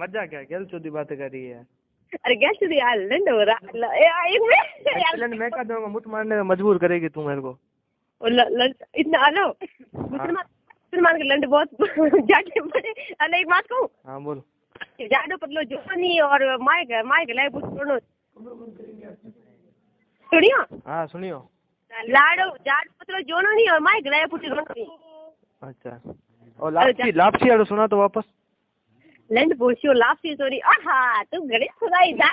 मजा क्या गेल चौधी बातें कर रही है। अरे गेल चौधी यार लंड हो रहा एक मिनट लंड मैं क्या दूंगा, मुझ मारने में मजबूर करेगी तू मेरे को। इतना हेलो मुसलमान के लंड बहुत जाटे बड़े। अरे एक बात कहूँ। हाँ बोल। जाडो पतलो जोनी और माइक लाए पुछनो सुनियो। हाँ सुनियो। लाडो जाडो पतलो जोनो नहीं और माइक लाए पुछनो। अच्छा और लापसी लापसी आड़ो सुना तो वापस। लंड बोशियो लापसी सॉरी आहा तू गणेश सुनाई जा।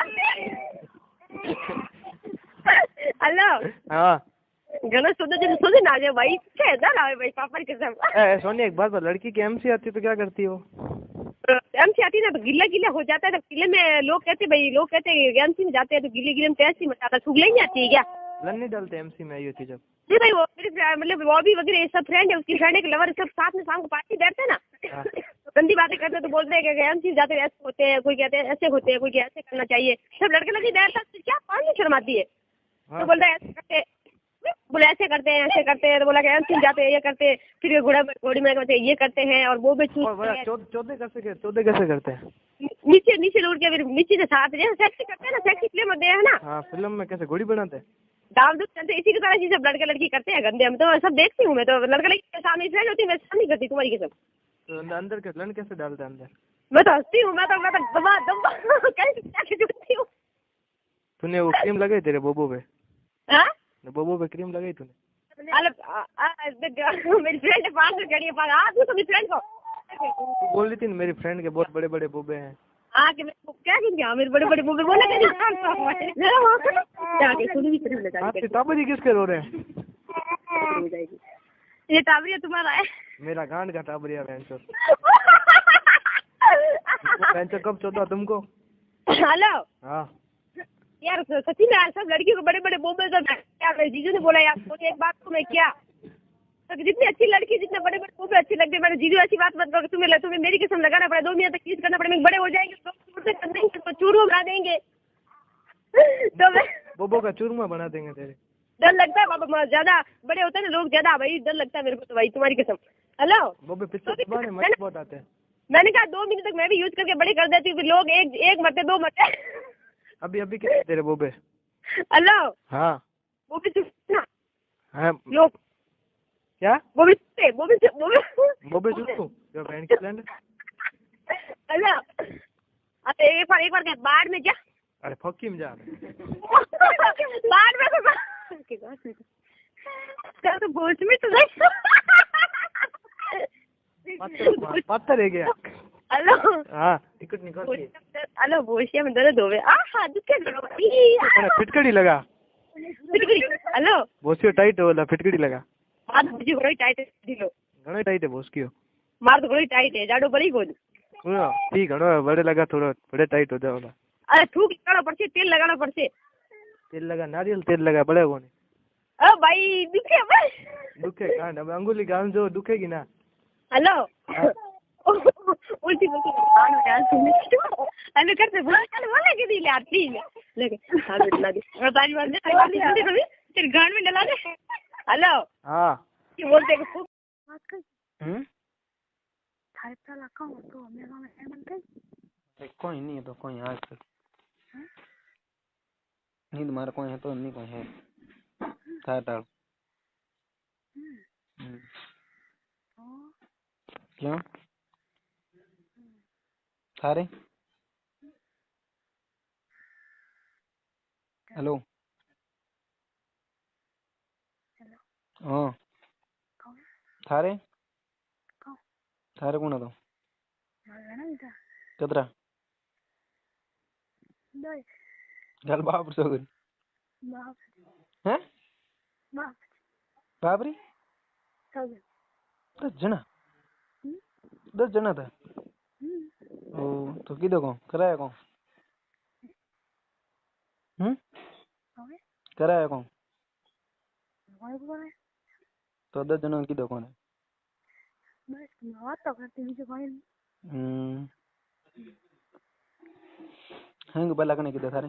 हेलो हाँ गणेश सुन ना जे भाई क्या है ना भाई पापा की कसम। सोनिया एक बात बता, लड़की की एमसी आती तो क्या करती हो? एमसी आती ना तो गिल्ला गिल्ला हो जाता है। तो गिले में लोग कहते एमसी में जाते हैं तो गिले गिले में टेस्ट ही मचाता। सुगले नहीं आती है क्या? लन नहीं डालते एमसी में आई होती जब। नहीं भाई वो मेरे मतलब वो भी वगैरह सब फ्रेंड है उसकी फ्रेंड है लवर सब साथ में शाम को पार्टी बैठते हैं ना। तो गंदी बातें करते तो बोलते हैं कि एमसी जाते ऐसे होते हैं, कोई कहते हैं ऐसे होते हैं, कोई कहते ऐसे करना चाहिए। सब लड़के लड़की बैठता तो क्या पानी शर्माती है। तो बोलता है ऐसे करते बोले ऐसे करते हैं तो बोला कि एमसी जाते हैं ये करते फिर घोड़ी में ये करते हैं और वो भी चौदह कैसे करते हैं? नीचे उड़ के फिर नीचे से साथ सेक्सी करते हैं ना, सेक्सी फिल्म होते हैं ना। हाँ फिल्म में कैसे घोड़ी बनाते हैं दाव दुख चलते इसी की तरह चीज सब लड़के लड़की करते हैं गंदे। हम तो सब देखती हूँ मैं तो लड़के लड़की के सामने फ्रेंड होती है मैं सामने करती तुम्हारी कसम। तो अंदर के लन कैसे डालते हैं अंदर? मैं तो हंसती हूँ मैं तो दबा कैसे जुटती हूँ। तूने वो क्रीम लगाई तेरे बोबो पे? हाँ बोबो पे क्रीम लगाई तूने? मेरी फ्रेंड है पास में खड़ी है हाँ तू तो मेरी फ्रेंड को तू बोल रही थी ना मेरी फ्रेंड के बहुत बड़े बड़े बोबे हैं। हाँ कि मैं क्या क्या मेरे बड़े बड़े बोबे बोला क्या टाबरी किसके रो रहे हैं? ये टाबरिया तुम्हारा है। मेरा गांड का टाबरिया वेंचर। वेंचर कब चौथा तुमको? हेलो हाँ यार सच्ची में यार सब लड़कियों को बड़े बड़े बोबे तो यार जीजू ने बोला यार एक बात को मैं क्या तो जितनी अच्छी लड़की जितने बड़े बड़े बोबे अच्छी लगते मैंने जीजू ऐसी बात मत करो तुम्हें मेरी कसम लगाना पड़ा 2 महीने तक चीज करना पड़ेगा बड़े हो जाएंगे तो चूरमा बना देंगे। तो मैं बोबो का चूरमा बना देंगे तेरे। डर लगता है बाबा ज्यादा बड़े होते हैं ना लोग ज्यादा भाई डर लगता है मेरे को तो भाई तुम्हारी कसम। हेलो बोबे पिक्चर बनाने मजे बहुत आते हैं। मैंने कहा 2 महीने तक मैं भी यूज करके बड़े कर देती हूँ लोग एक मरते 2 मरते। अभी कितने तेरे बोबे? हेलो हाँ वो भी ना हाँ लोग क्या वो भी बोबे चुटू जो बहन की लैंड। हेलो अरे एक बार क्या बाढ़ में जा। अरे फकीम जा बाढ़ में तो भोज में तो पत्थर है क्या? हेलो हाँ टिकट निकाल। हेलो भोशिया में दर्द होवे फिटकड़ी लगा। हेलो भोसियो टाइट होला फिटकड़ी लगा। मार तो बड़ी टाइट है दिलो घणो टाइट है भोसकियो। मार तो बड़ी टाइट है जाडो बड़ी कोन ठीक घणो बड़े लगा थोड़ा बड़े टाइट हो जाओ। अरे थूक लगाना पड़से तेल लगाना पड़से। तेल लगा नारियल तेल लगा बड़े कोने। ओ भाई दुखे कांड अब अंगुली गाल जो दुखेगी ना। हेलो उल्टी उल्टी कान में डाल तुमने हेलो करते बोला के दी ले आती है लेके हां बिल्ला दी और तारी मार दे तेरे गान में डला दे। हेलो हां ये बोलते हैं बात कर थारे पे लगा हो तो मेरा में है मनते कोई नहीं है तो कोई आज तक नहीं तुम्हारा कोई है तो नहीं कोई है था टाल क्यों थारे हेलो हाँ थारे थारे कौन है तो कितना गल बाप सो गई हैं बाबरी 10 जना था ओ तो किधर कौन कराया कौन कराया कौन तो 10 जना किधर कौन है हैंग पहला कने किधर थारे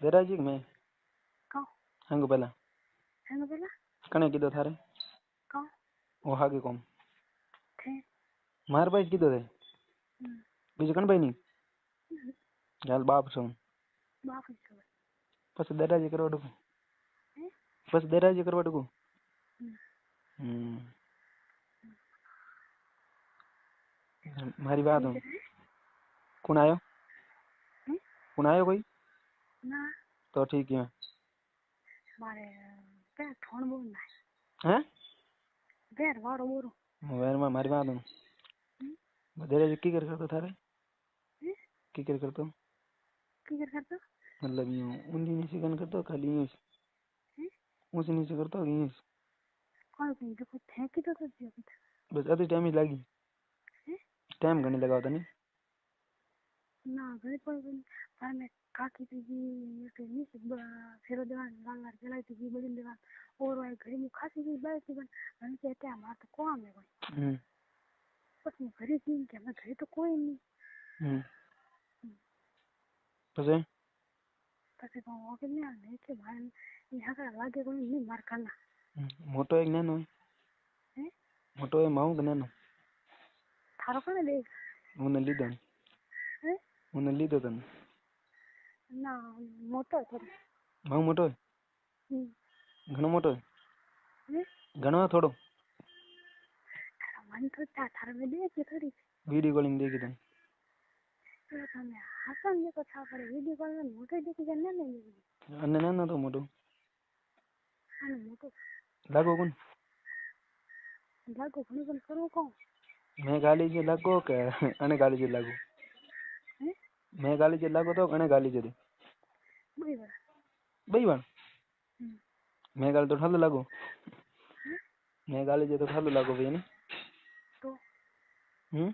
तेरा जी मैं हैंग पहला कने किधर थारे ओ हागे कौन मार भाई किधर है બીજું કણ ભાઈ નહીં હાલ બાપ છો બાપ જ ખબર પછી દરાજી કરવા ડુકું હે પછી દરાજી કરવા ડુકું હમ. મારી વાત હું કોણ આવ્યો હે? કોણ આવ્યો કોઈ ના તો ઠીક है મારે પેર ફોન બોલ ના હે પેર વાળો બોરો મોબાઈલ માં મારી વાત હું દરાજી કી કરતો થારે હે કી કરતો કી કરતો मतलब यूं ऊंधी नीचे कन करता खाली यूं હે ऊंची नीचे करता यूं કોણ કઈ તો ફેંકી તો તો बस आधी टाइम ही लगी હે टाइम घणी लगावता नहीं ના ઘરે પણ મેં કાકી તીજી કે ની ફેરો દેવાન લાલ જલાઈ તીજી બદલ દેવાન ઓર વાય ઘરે ની ખાસી જી બાય તી પણ મને કે ત્યાં માર તો કોણ મે કોઈ પછી ઘરે જી કે મેં ઘરે તો કોઈ નહીં પછી પછી પણ ઓકે ને આ કે મારે એ હાકડા લાગે કોઈ નહીં માર કાના મોટો એક નાનો હે મોટો એ માઉ કે નાનો થારો કોને દે મને લીધો હે મને લીધો તને ના મોટો થોડો માઉ મોટો ઘણો મોટો હે ઘણો થોડો મને તો થારો મેં દે કે થોડી वीडियो कॉलिंग देखी तने તો તમે હાસન ને તો થા પડે વિડિયો કોલ માં મોટો દેખી જને ને अन्य नाना तो मोटो આને મોટો लागो कौन લાગો ઘણી પણ કરું કોણ मैं गाली जे लागो के अने गाली जे लागो હે मैं गाली जे लागो तो अने गाली जे दे બરાબર बई बार હમ मैं गाली तो ठालो लागो હે मैं गाली जे तो ठालो लागो भाई ने તો हम्म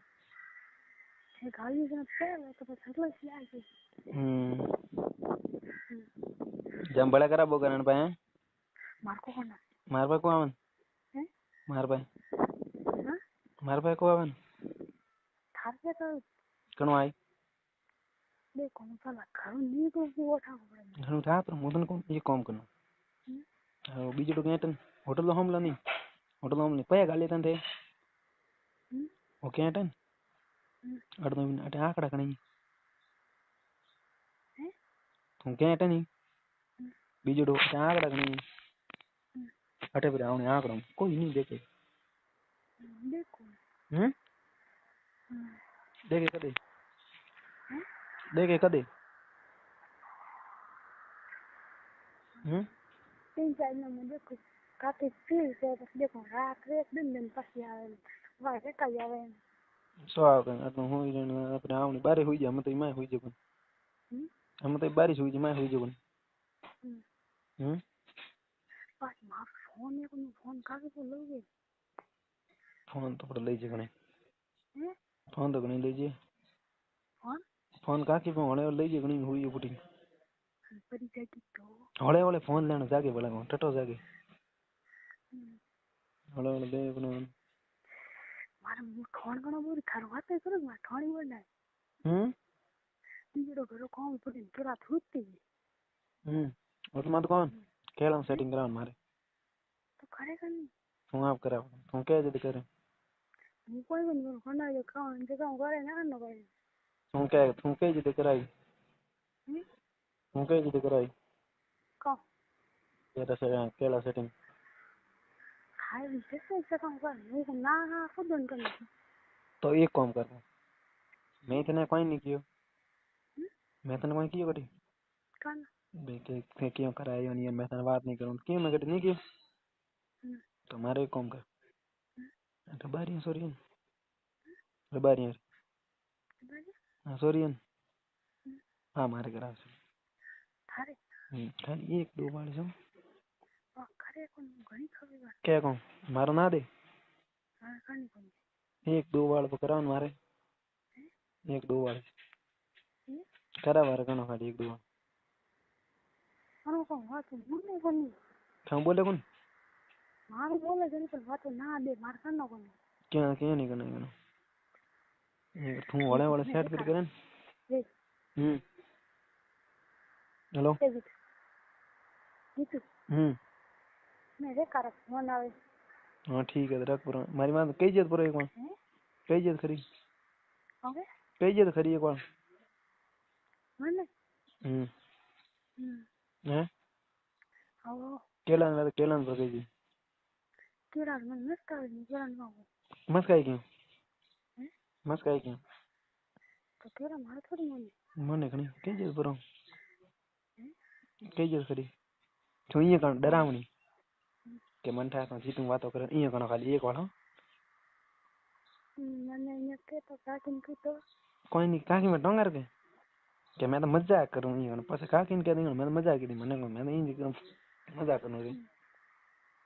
એ ગાલી જને પહેલા તો પછી એટલો જ લાગે जम बड़ा करा बोगन पे મારકો કોણ मार पे को आवन હે मार पे હા मार पे को आवन થાકે તો कणो आई દેખો હું પેલા ઘરું નહીં તો ઓઠાવું પડે घणो था पर मोदन को ये काम करनो बीजो तो केटन होटल तो हमला नहीं होटल हम नहीं पया गाली तन थे ओ केटन अड़नो अटे आकड़ा कणी હે तू केटन नहीं बीजो तो अटे आकड़ा कणी अटे पर आवने आकड़ो कोई नहीं देखे દેખો देखे कदे देखे कदे तीन चार में देखो काफी फील से बस देखो रात रेत दिन दिन પછી આવે વારે કઈ આવે सो आ गए अटनो होई जण अपने आवने बारे होई जा मत मैं होई जबन हम तो बारिश हुई मैं होई जबन पास मार फोन एक फोन काके तो लोगे फोन तो पड़ ले जे गने हैं फोन तो गने ले जे फोन फोन काकी पे होने ले जे गनी हुई पुटी परी जाती तो होले होले फोन लेने जाके बोला टटो जाके होले होले दे अपनो मारा फोन कनो बोरी थारो वाते करो मा थाणी वडा तीजो घरो काम पड़ी केरा थूती और मत कौन केला सेटिंग करावन मारे तो करे कनी तू आप करा तू के जद करे હું કોઈ પણ કોના જે કામ કરે ના ન કરે तू के जद कराई तू के जद कराई કો केला सेटिंग हाय जैसे से काम कर नहीं ना हाँ खुद बंद कर तो एक काम कर मैं इतने कोई नहीं कियो मैं तने कोई कियो कटी कौन देखे क्यों करायो नहीं मैं तने बात नहीं करूं क्यों मैं कटी नहीं कियो तो मारे एक काम कर तो बारियां सोरियन बारियां हां सोरियन हां मारे करा थारे खाली एक दो बार जो खरे कौन घणी खबर क्या कहूं मारो ना दे हां कनी कौन एक दो बार करावन मारे एक दो बार करा बार कनो खाली एक दो बार अनु को बात बोले कोनी हम बोले कौन मार बोले जनी पर बात ना दे मार कनो कोनी क्या क्या नहीं करना है ये तू वाले वाले सेट कर करे हेलो मेरे कारक फोन आवे हां ठीक है रख पूरा मारी बात कई जत पूरा एक बार कई जत खरी ओके कहिए तो खरी एक बार મને હે આવો કેલાન તો કહીજી કેળા મને મસ્ત આવે ને કેળા નો મસ્કાઈ ક્યાં તો કેળા મારે થોડી મને ઘણી કહીએ બરો કહીએ ખરી જોઈએ કાં ડરાવણી કે મન થાય તો જીતું વાતો કરે અહીંયા ઘણો ખાલી એક વાર મને અહીંયા કે તો કાકીને કીધો કોઈ નહીં કાકી મેં ટોંગાર કે मैं तो मजाक करूँ ये पास काकी ने कह दी मैं मजाक की मैंने मजाक करूँ रे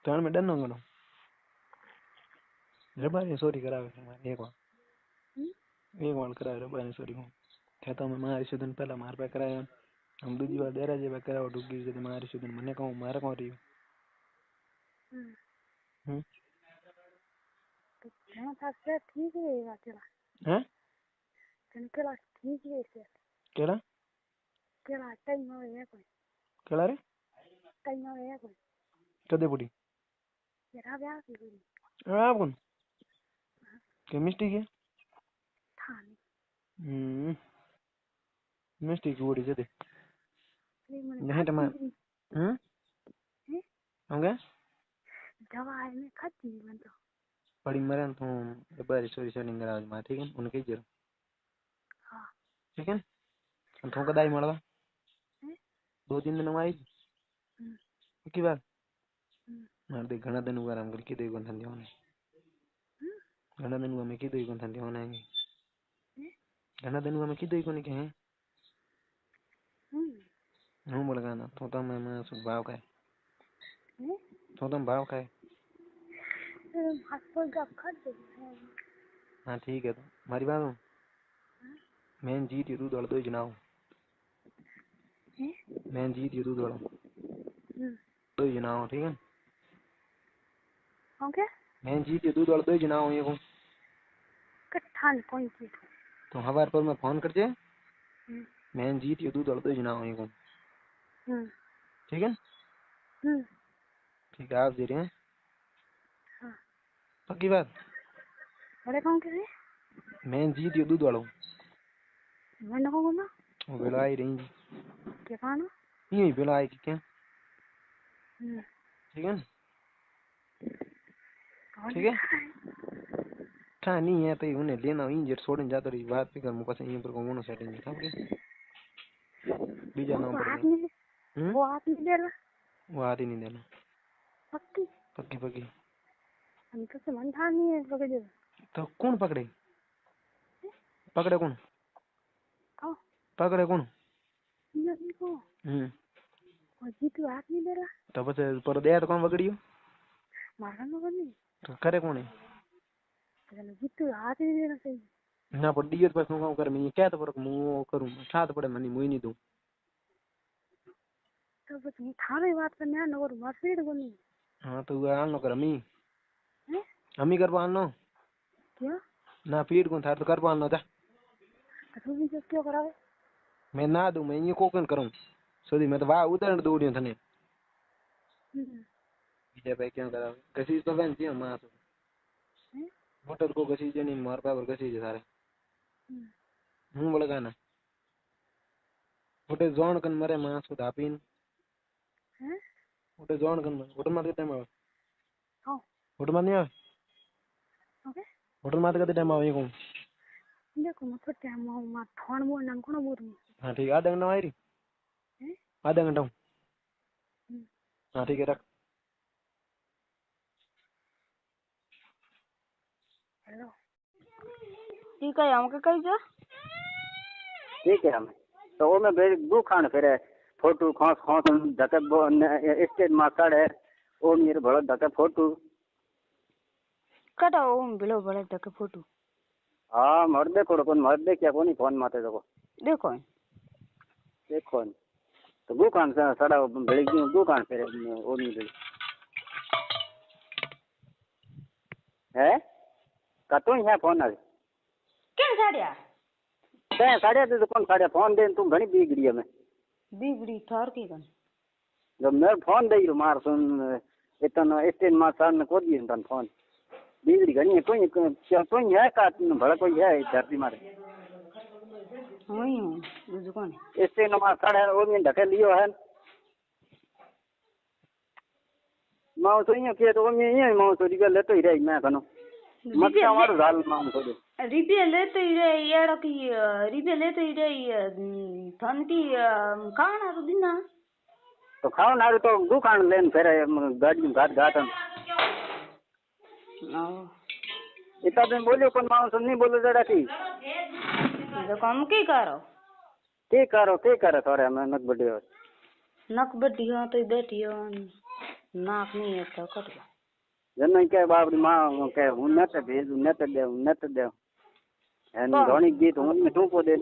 तो मैं डर ना करूँ रबारी सॉरी करावे एक बार करावे रबारी सॉरी हूँ कहता मैं मारी सुधन पहला मार पे कराया हम दूसरी बार डेरा जे पे कराओ डूबी से मारी सुधन मैंने कहूँ मारे कौन रही ठीक है हैं केला ठीक है केला केला टाइम है कोई केला रे टाइम है कोई कदे बुढ़ी यार ब्याह की कोई आप कौन केमिस्ट्री के थानी मिस्टी की बुढ़ी जदे नहीं टमा होंगे दवा है मैं खाती नहीं बन तो बड़ी मरन तो बारी सॉरी सेटिंग करा मा ठीक है उनके जरो हां ठीक है तो कदाई મળવા 2-3 दिन में आई की बात मार दे घना दिन आराम करके दे कोन धंधे होने घना दिन में की दे कोन धंधे होने घना दिन में की दे कोन के हैं हूं बोल गाना तो मैं भाव का तो भाव का हाँ ठीक है तो मारी बात हूँ मैं जीत ये दूध वाला दो जनाओ मैं जीत ये दूध वाला दो जनाओ ठीक है ओके मैं जीत ये दूध वाला दो जनाओ ये को कठान कौन चीज तो हवार पर मैं फोन करते मैं जीत ये दूध वाला दो जनाओ ये को ठीक है ठीक है आप दे रहे हैं हाँ पक्की बात अरे कौन के मैं जीत ये दूध वाला मैं ना कहूँ ना वो बेला आई रही क्या खाना यही बेला आई क्या ठीक है ठीक है कहाँ नहीं है तो उन्हें लेना इंजर छोड़ने जाता रही बात भी कर मुझे पसंद ये पर कौन सेटिंग था के बीजा नाम पर वो हाथ नहीं दे रहा वो हाथ ही नहीं देना पक्की पक्की पक्की हम तो मन था नहीं है पकड़े तो कौन पकड़े पकड़े कौन पकड़े कौन ये को और जीतू हाथ नहीं दे रहा तो बस पर दे तो कौन पकड़ियो मारना ना बनी तो करे कौन है चलो जीतू हाथ नहीं दे रहा सही ना पर दियो बस नु कर मैं क्या तो पर मु करूं साथ पड़े मनी मुई नहीं दूं तो बस मैं थारे बात करने आ नगर मारसेड बनी हां तो आन नो कर अमी कर पान नो क्या ना पीड़ को था तो कर पान नो जा तो भी क्यों करावे मैं ना दूं मैं ये कोकन करूं सोदी मैं तो वाह उतर दूरियो थने बीजे पे क्यों करा कसी तो बन जी मां तो मोटर को कसी जनी मार पावर कसी जे सारे हूं बोले गाना मोटे जोन कन मरे मां सु धापीन हैं मोटे जोन कन होटल मार के टाइम आवे हां होटल मार नहीं आवे ओके होटल मार के टाइम आवे को देखो मत टाइम मां फोन बोल नाम कोन बोल हां ठीक आधा घंटा आई हैं आधा घंटा हाँ ठीक है रख हेलो ठीक है हमके कही जा ठीक है हम तो वो में दू खान फिर फोटो खास खास धके स्टेज मास्टर है वो मेरे बड़ा धके फोटो कटा ओ बिलो बड़ा धके फोटो हाँ मर्दे को मर्दे क्या कोनी फोन माते देखो तो दू खान से सड़ा बेगी दू खान फिर वो नहीं है कतो है फोन आज क्या साड़िया ते साड़िया तो कौन साड़िया फोन दे तुम घणी बिगड़ी में बिगड़ी थार की कन जब मैं फोन दे रो मार सुन इतना स्टेज मास्टर ने को दिए तन फोन बिगड़ी घणी कोई क्या कोई है का भला कोई है धरती मारे હું બીજું કોણ स्टेज में खड़ा है वो में ढके लियो है मां तो ये के तो में ये मां तो रिपे लेतो ही रही मैं कनो मत हमारो झाल मां तो रिपे लेते ही रे येड़ो की रिपे लेते ही रे धन की खाना तो दिना तो खाओ ना तो दुकान लेन फिर गाड़ी घाट घाट इतना दिन बोलियो पर मां तो नहीं बोलो जरा की तो काम की करो थोड़े मैं नक बड़ी हो तो बैठी हो नाक नहीं है तो कर जन के बापरी मां के हूं न ते भेज न ते दे एन धोनी गीत हूं टूपो दे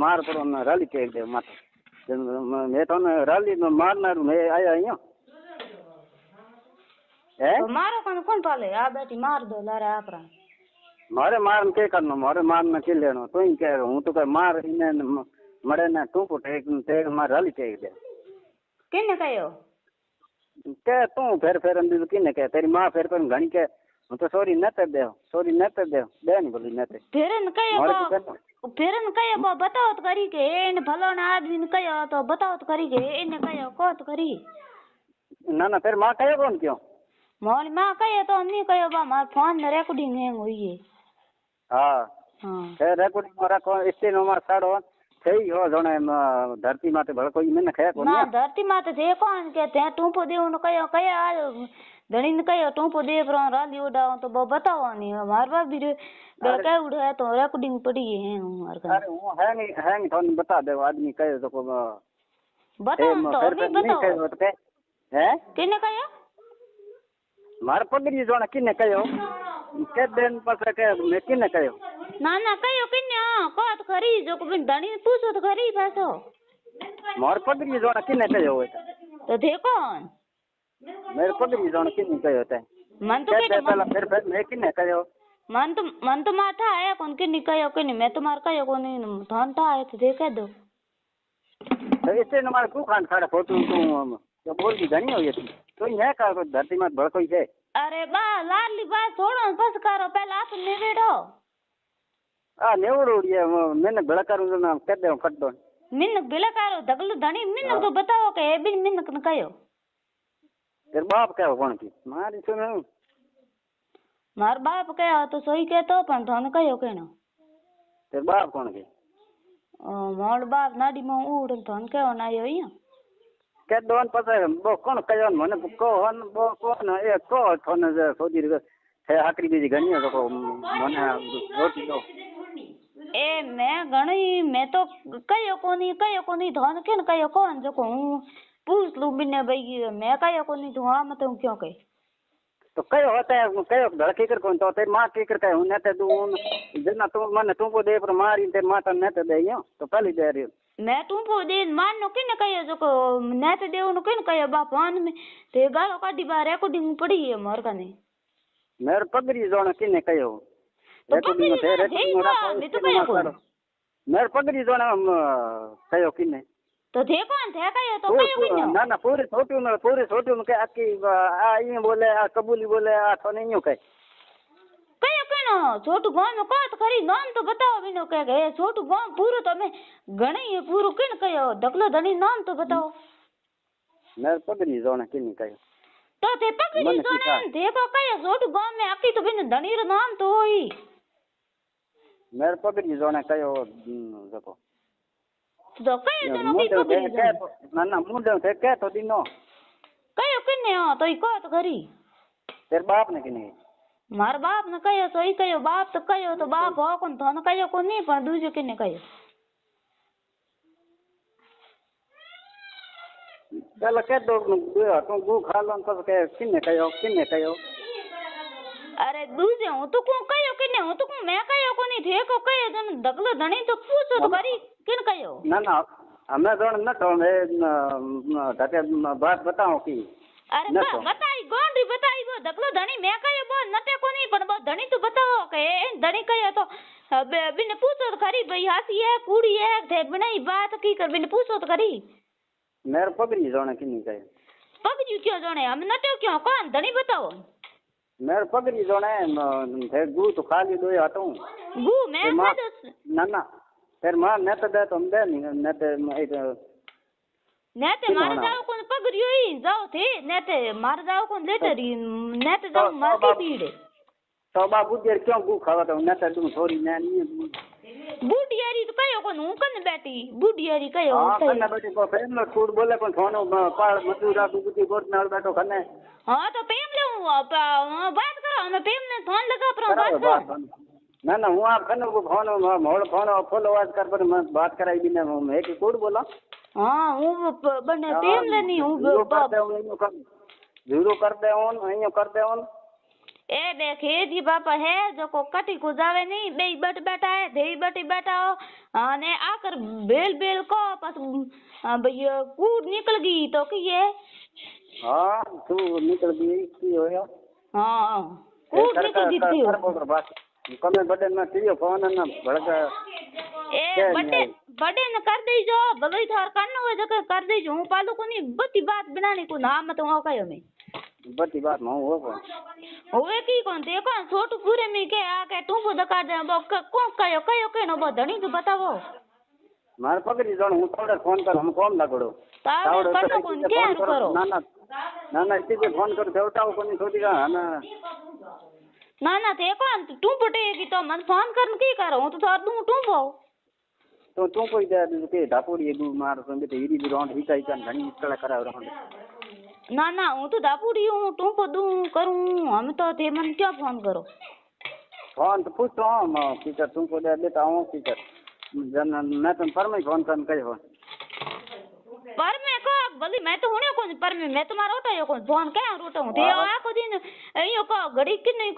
मार पड़ो न राली के दे माता मैं तो न राली में मारनारू मैं आया अहिया तो मारो कौन पाले आ बेटी मार दो लारे आपरा मारे मारन के करनो मारे मारना के लेनो तो ही कह हूं तो कह मार इने मरे ना टूपो टेक मार राली के दे किने कयो के तू फिर अंदर किने के तेरी मां फिर घणी के हूं तो सॉरी न ते दे दे नहीं बोली न ते फिर न कयो बताओ तो करी के इन फलाना आदमी ने कयो तो बताओ तो करी के इने कयो को तो करी ना फिर मां कयो कौन क्यों मोरी मां कयो तो नहीं कयो बा मार फोन में रिकॉर्डिंग है हुई है हां हां रिकॉर्डिंग में रखो स्टेनो में साड़ो सही हो जने धरती माते भल कोई मैंने खया कोनी ना धरती माते थे कौन के ते टूपो देव न कयो धनी ने कयो टूपो दे पर राली उड़ाओ तो वो बताओ नहीं मार बाप भी बेटा उड़ा तो रिकॉर्डिंग पड़ी है हमार का अरे वो है नहीं तो बता दे आदमी कहे तो को बताओ तो नहीं बताओ है किने कयो मार पगड़ी जोना किने कयो के दिन पर के मैं किने कयो ना कयो किने कोत खरी जो को धनी पूछो तो खरी पासो मार पगड़ी जोना किने कयो तो देखो मेरे पगड़ी जोना किने कयो ते मन तो के पहला फिर मैं किने कयो मन तो माथा आया कौन किने कयो किने मैं तो मार कयो कोनी धन था है तो देख दो तो इससे न मार को खान खड़ा फोटो तो बोल की घणी हो ये तो ये का धरती में भड़ कोई है अरे बा लाली बात छोड़ो बस करो पहले आप निवेड़ो आ नेवड़ो ये मैंने भड़ा करूं ना कर दे कट दो मिन बिला करो दगल धनी मिन तो बताओ के बिन मिन न कयो तेरे बाप क्या कौन की मारी सुनो मार बाप कहो तो सही कहतो पण धन कयो केनो तेरे बाप कौन की मोर बाप नाडी में उड़ धन कयो ना यो या के दोन पसे बो कोन कयो मने को हन बो कोन ए को थन जे सोदी रे है आखरी बीजी घणी है तो मने रोटी दो ए मैं तो कयो कोनी धन केन कयो कोन जो को पूछ लू बिने भाई मैं कयो कोनी तो हां मत क्यों कहे तो कयो होता है कयो धड़के कर कौन तो तेरी मां के कर कहे न ते दू जना तू मन तू को दे पर मारी तेरी मां त न ते दे यो तो पहली दे रही मैं तू को दे मान नो किने कयो जो को न ते देव नो किने कयो बापान में ते गालो काडी बा रिकॉर्डिंग पड़ी है मोर कने मेरे पगड़ी जोन किने कयो रिकॉर्डिंग थे रिकॉर्डिंग तो कयो को मेरे पगड़ी जोन कयो किने तो थे कौन थे कयो तो कयो किने ना पूरे छोटू में के आकी आ ये बोले आ कबूली बोले आ तो नहीं यूं कहे कयो केनो छोटू गांव में कोत खरी नाम तो बताओ बिनो के गए छोटू गांव पूरो तो मैं घणी है पूरो किन कयो दगलो धनी नाम तो बताओ मेरे पगड़ी जोन किने कयो तो ते पगड़ी जोन देखो कयो छोटू गांव में आकी तो बिन धनी रो नाम तो होई मेरे पगड़ी जोन कयो देखो तो कयो तो नी पगड़ी ना मुंडे थे के तो दिनो कयो किने हो तो ई कोत खरी तेरे बाप ने किने मार बाप ने कयो तो ई कयो बाप तो कयो तो बाप हो कोन धन कयो कोनी पण दूजो किने कयो चल के दो तू गु खा लो तो के किने कयो अरे दूजे हूं तो को कयो किने हूं तो को मैं कयो कोनी थे को कयो जन दगलो धनी तो पूछो तो करी किन कयो ना हमें जोन न तो मैं धके बात बताऊं की अरे बताई गोंडी बताई वो दगलो धनी मैं कयो बो नटे कोनी पण बो धनी तो बताओ के धनी कयो तो बिन पूछो तो करी भाई हासी है कूड़ी है थे बनाई बात की कर बिन पूछो तो करी मेरे पगड़ी जोने किनी कयो पगड़ी क्यों जोने हम नटे क्यों कौन धनी बताओ मेरे पगड़ी जोने थे गु तो खाली दो हटूं गु मैं ना तेरे मां नेट दे तो हम दे नहीं नेट नेते मारे जाओ कौन पगड़ियो ही जाओ थे नेते मारे जाओ कौन लेटर ही नेते जाओ मार की पीड़े तो बाबू देर क्यों गु खावा तो नेट दूं थोड़ी ना नहीं बूढ़ियारी तो कयो कोन हूं कन बैठी बूढ़ियारी कयो हां कने बेटी को प्रेम नो छूट बोले कोन फोन पाड़ मजूरा बुद्धि बोट नाल बैठो कने हां तो प्रेम ले बात करो हमें प्रेम ने फोन लगा पर बात करो ना ना हूं आप कने को फोन मोड़ फोन फुल आवाज कर पर मैं बात कराई भी ना मैं एक कूड़ बोला हां हूं बने प्रेम ले नहीं हूं जीरो कर दे ओन अयो कर दे ओन ए देखे जी बापा है जो को कटी को जावे नहीं बे बट बैठा है दे बटी बैठा हो ने आकर बेल बेल को बस भैया कूड़ निकल गई तो की ये हां तू निकल गई की होया हां कूड़ निकल गई थी कर बात कमे बटन में टीयो फोन ना भड़का ए बड़े न कर दे जो भले थार करनो हो जके कर दे जो पालो कोनी बती बात बनानी को नाम तो हो कयो में बती बात में हो को होवे की कोन ते कोन छोटू पूरे में के आके तू को दका दे को कयो के नो बधणी तो बतावो मार पकड़ी जण हूं थोड़े फोन कर हम कॉम लागड़ो तावड़े करनो कोन के करो ना ना इसी फोन कर देवताओ कोनी छोटी का ना ते कोन तू पटेगी तो मन फोन करन की करो तो थार दूं तू भो तो तू कोई दे के ढापोड़ी दू मार संगे ते हीरी भी राउंड हिकाई kan घणी निकल करा राउंड ना हूं तो ढापोड़ी हूं तू को दूं करूं हम तो ते मन क्या फोन करो फोन तो पूछो हम टीचर तुमको दे देता हूं टीचर जन मैं तुम पर में फोन कर कहे पर मैं को भली मैं तो हुने कोन पर मैं तुम्हारा उठायो कोन फोन क्या रोटा हूं ते आको दिन अयो को घड़ी की नहीं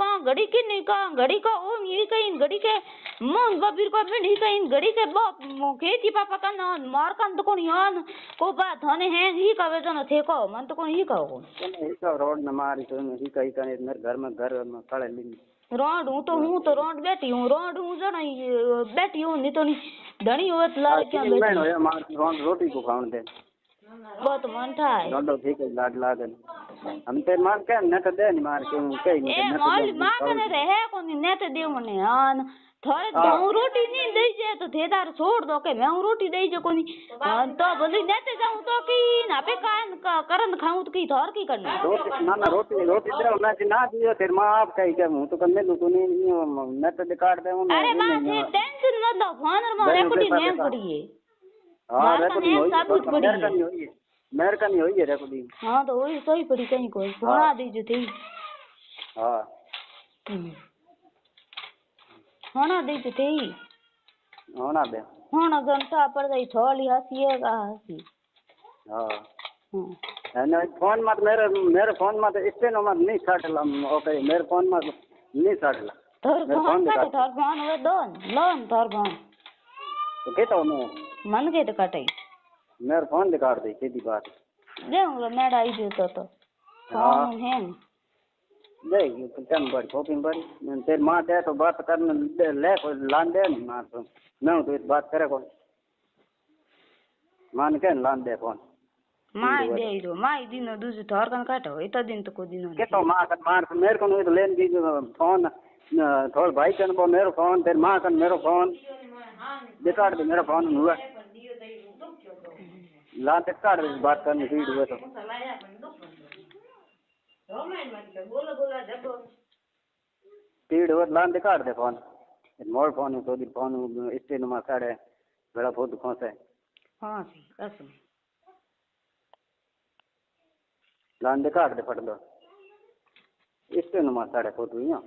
का घड़ी को ओ ये कहीं घड़ी के मोन बबीर को भी नहीं कहीं घड़ी के बो खेती पापा का ना मार का तो कोन यान को बात होने है ही कवे तो न थे को मन तो कोन ही कहो ही का रोड न मारी तो ही कहीं का मेरे घर में खड़े ली रोड हूं तो रोड बैठी हूं रोड हूं जण बैठी हूं नहीं तो नहीं धनी होत लाल क्या बैठी मैं होया मार रोड रोटी को खावन दे बहुत मन था रोडो ठीक है लाड लागन हम ते मान के नेट दे नहीं मार के कहीं ए मोल मां कने रहे कोनी नेट दे मने हां थोड़े हूं रोटी नहीं दई जे तो थेदार छोड़ दो के मैं रोटी दई जे कोनी तो बोली नेट जाऊं तो की ना पे कान करन खाऊं तो की थोर की करना रोटी ना रोटी दे ना ना दियो फिर मां आप कहीं के हूं तो करने दो नहीं नेट दे काट दे अरे मां थे टेंशन मत लो फोन में रेकॉर्डिंग नेम पड़ी है हां रेकॉर्डिंग सबूत पड़ी है मेरे का नहीं होई है रेकॉर्डिंग हां तो वही सही पड़ी कहीं कोई बना दी जो थी हां होना दे तो थी होना दे होना घंटा पर गई थोड़ी हंसी है का हंसी हां ना फोन मत मेरे फोन मत इससे न मत नहीं छाटला ओके मेरे फोन मत नहीं छाटला तोर फोन वे दोन लोन तोर फोन तो के तो मन के तो कटाई मेरे फोन दिखा दे सीधी बात देऊंगा नेड़ा आई देता तो फोन है देख तो कम बड़ी शॉपिंग बड़ी तेरी माँ दे तो बात करने ले कोई लान दे नहीं मार तो मैं तो इस बात करे कौन मान के लान दे कौन माई दे दो माई दिन दूसरे थोर कन काटो इतना दिन तो कोई दिन के तो माँ कन मार मेरे को नहीं तो लेन दी फोन थोड़ भाई कन को मेरे फोन तेरी माँ कन मेरे फोन दिखा दे मेरा फोन हुआ लान तक काट दे बात करने की हुआ तो पीड़ हुआ लान दिखा दे फोन मोर फोन तो दी फोन इससे नुमा साड़े बड़ा फोटो खोसे हां सी कसम लान दिखा दे फट दो इससे नुमा साड़े फोटो यहाँ